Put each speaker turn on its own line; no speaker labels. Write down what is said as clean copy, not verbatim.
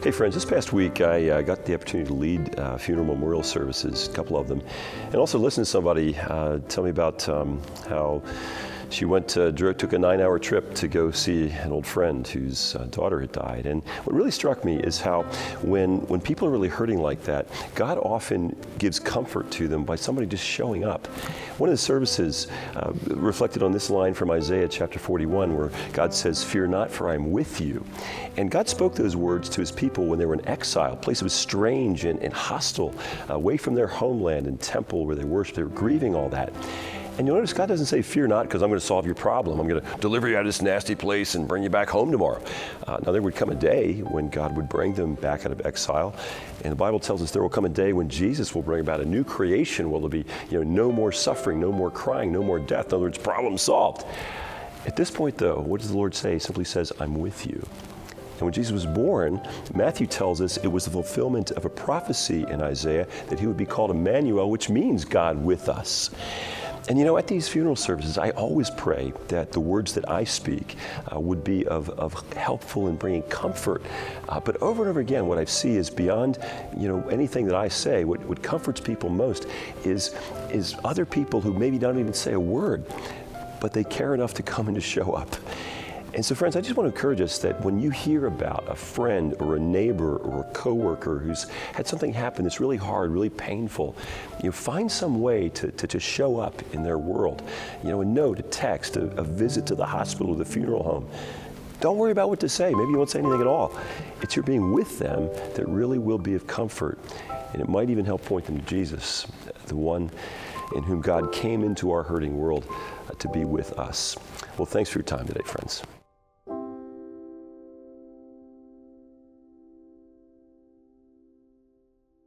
Hey friends, this past week I got the opportunity to lead funeral memorial services, a couple of them, and also listen to somebody tell me about how she took a 9-hour trip to go see an old friend whose daughter had died. And what really struck me is how when people are really hurting like that, God often gives comfort to them by somebody just showing up. One of the services reflected on this line from Isaiah chapter 41, where God says, "Fear not, for I am with you." And God spoke those words to his people when they were in exile, a place that was strange and hostile, away from their homeland and temple where they worshiped. They were grieving all that. And you'll notice God doesn't say, "Fear not, because I'm going to solve your problem. I'm going to deliver you out of this nasty place and bring you back home tomorrow." Now, there would come a day when God would bring them back out of exile. And the Bible tells us there will come a day when Jesus will bring about a new creation. Will there be no more suffering, no more crying, no more death. In other words, problem solved. At this point, though, what does the Lord say? He simply says, "I'm with you." And when Jesus was born, Matthew tells us it was the fulfillment of a prophecy in Isaiah that he would be called Emmanuel, which means God with us. And at these funeral services, I always pray that the words that I speak would be of helpful in bringing comfort. But over and over again, what I see is beyond anything that I say, what comforts people most is other people who maybe don't even say a word, but they care enough to come and to show up. And so friends, I just want to encourage us that when you hear about a friend or a neighbor or a coworker who's had something happen that's really hard, really painful, find some way to show up in their world. A note, a text, a visit to the hospital or the funeral home. Don't worry about what to say. Maybe you won't say anything at all. It's your being with them that really will be of comfort. And it might even help point them to Jesus, the one in whom God came into our hurting world to be with us. Well, thanks for your time today, friends.